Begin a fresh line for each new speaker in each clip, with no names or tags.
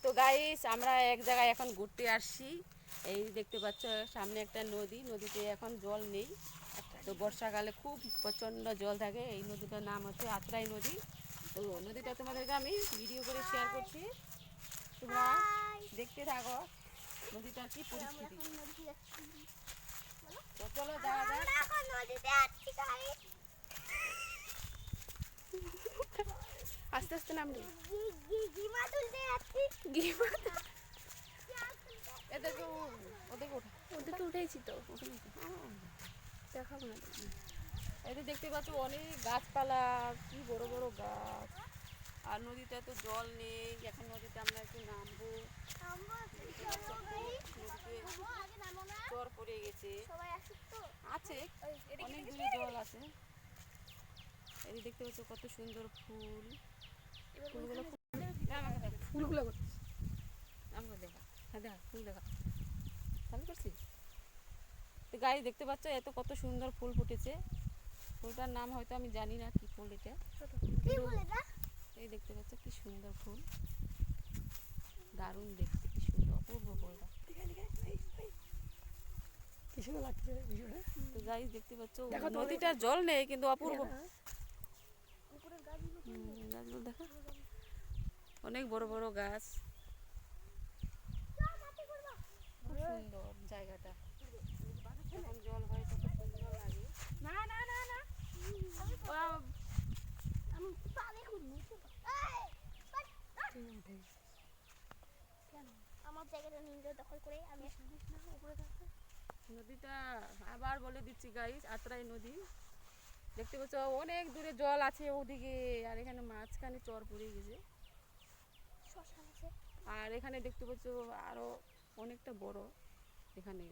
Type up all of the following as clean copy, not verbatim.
তো গাইস আমরা এক জায়গায় এখন ঘুরতে আসছি। এই দেখতে পাচ্ছ সামনে একটা নদী, নদীতে এখন জল নেই। তো বর্ষাকালে খুব প্রচণ্ড জল থাকে। এই নদীটার নাম হচ্ছে আত্রাই নদী। তো নদীটা তোমাদেরকে আমি ভিডিও করে শেয়ার করছি, তোমরা দেখতে থাকো নদীটার কি পরিস্থিতি। তো চলো যাওয়া যাক। আস্তে আস্তে নামবি। ওদেরকে উঠেছি তো, দেখাবো না। এদের দেখতে পাচ্ছ অনেক গাছপালা, কি বড় বড় গাছ। আর নদীতে তো জল নেই, এখন নদীতে আমরা একটু নামবো। চর পড়ে গেছে, আছে অনেক দূরে জল আছে। এই দেখতে পাচ্ছ কত সুন্দর ফুল, ফুলগুলো ফুলগুলো আমাকে দেখা, হ্যাঁ দেখা ফুল দেখা চালু করছি। তো গাছ দেখতে পাচ্ছ এত কত সুন্দর ফুল ফুটেছে। ফুলটার নাম হয়তো আমি জানি না কি ফুল এটা। এই দেখতে পাচ্ছ কি সুন্দর ফুল, দারুণ দেখতে, কি সুন্দর অপূর্ব ফুলটা। তো গাছ দেখতে পাচ্ছ নদীটার জল নেই কিন্তু অপূর্ব গাছগুলো দেখা, অনেক বড় বড় গাছ, খুব সুন্দর জায়গাটা। যখন জল হয় কত সুন্দর লাগে। না না না না আমি পানি খুঁজবো আমার জায়গাটা নিজে দখল করে আমি উপরে থাকতে। নদীটা আবার বলে দিচ্ছি গাইস, আত্রাই নদী। দেখতে পাচ্ছ অনেক দূরে জল আছে ওদিকে, আর এখানে মাঝখানে চর পড়ে গেছে। আর এখানে দেখতে পাচ্ছ আরো অনেকটা বড় এখানে।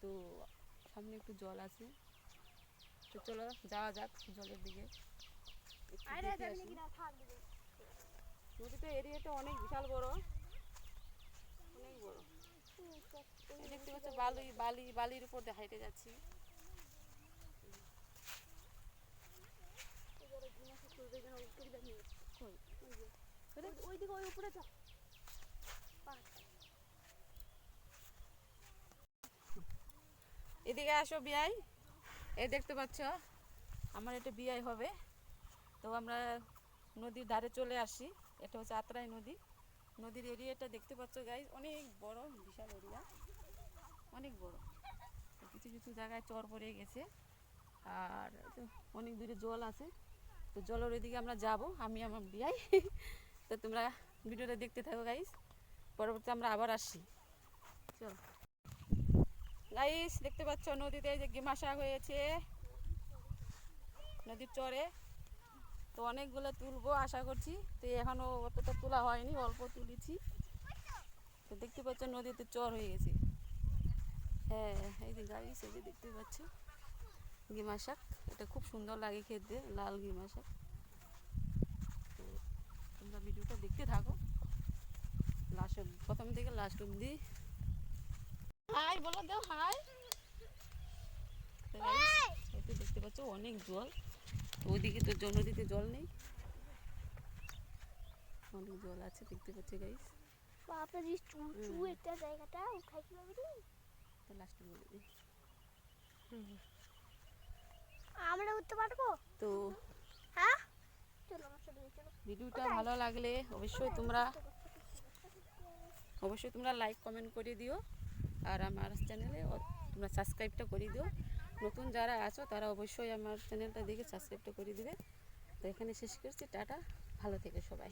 তো সামনে একটু জল আছে, তো চলো যাওয়া যাক জলের দিকে। নদীটা এরিয়াটা অনেক বিশাল বড়, অনেক বড়। দেখতে পাচ্ছ বালি বালি বালির উপর দিয়ে হেঁটে যাচ্ছি। এদিকে আসো বিয়াই, এই দেখতে পাচ্ছ আমার এটা বিয়াই হবে। তো আমরা নদীর ধারে চলে আসি। এটা হচ্ছে আত্রাই নদী। নদীর এরিয়াটা দেখতে পাচ্ছ গাইস, অনেক বড় বিশাল এরিয়া, অনেক বড়। কিছু কিছু জায়গায় চর পড়ে গেছে, আর অনেক দূরে জল আছে। তো জলের ওইদিকে আমরা যাব, আমি আমার বিয়াই। তো তোমরা ভিডিওটা দেখতে থাকো গাইস, পরবর্তী আমরা আবার আসছি। চল গাইস, দেখতে পাচ্ছ নদীতে যে গেমা শাক হয়েছে নদীর চরে। তো অনেকগুলো তুলবো আশা করছি, তো এখনো অতটা তোলা হয়নি, অল্প তুলেছি। তো দেখতে পাচ্ছ নদীতে চর হয়ে গেছে। হ্যাঁ এই যে গাইস, এই যে দেখতে পাচ্ছ গেমা শাক, এটা খুব সুন্দর লাগে খেতে, লাল গেমা শাক। তো তোমরা ভিডিওটা দেখতে থাকো লাস্ট, প্রথম থেকে লাস্ট অব্দি। হাই বলো, দাও হাই। তো দেখতে পাচ্ছ অনেক জল, ওইদিকে তো নদীতে জল নেই, অনেক জল আছে দেখতে পাচ্ছ গাইস।
বাপরে এই চুচু একটা জায়গাটা উঠাই কিভাবে রে?
তো লাস্টে বলে দিই
আমরা উঠতে পারবো
তো।
হ্যাঁ চলো আমার সাথে চলো।
ভিডিওটা ভালো লাগলে অবশ্যই তোমরা লাইক কমেন্ট করে দিও, আর আমার চ্যানেলে তোমরা সাবস্ক্রাইবটা করে দিও। নতুন যারা আছো তারা অবশ্যই আমার চ্যানেলটা দেখে সাবস্ক্রাইবটা করে দিবে। তো এখানে শেষ করছি, টাটা, ভালো থেকে সবাই।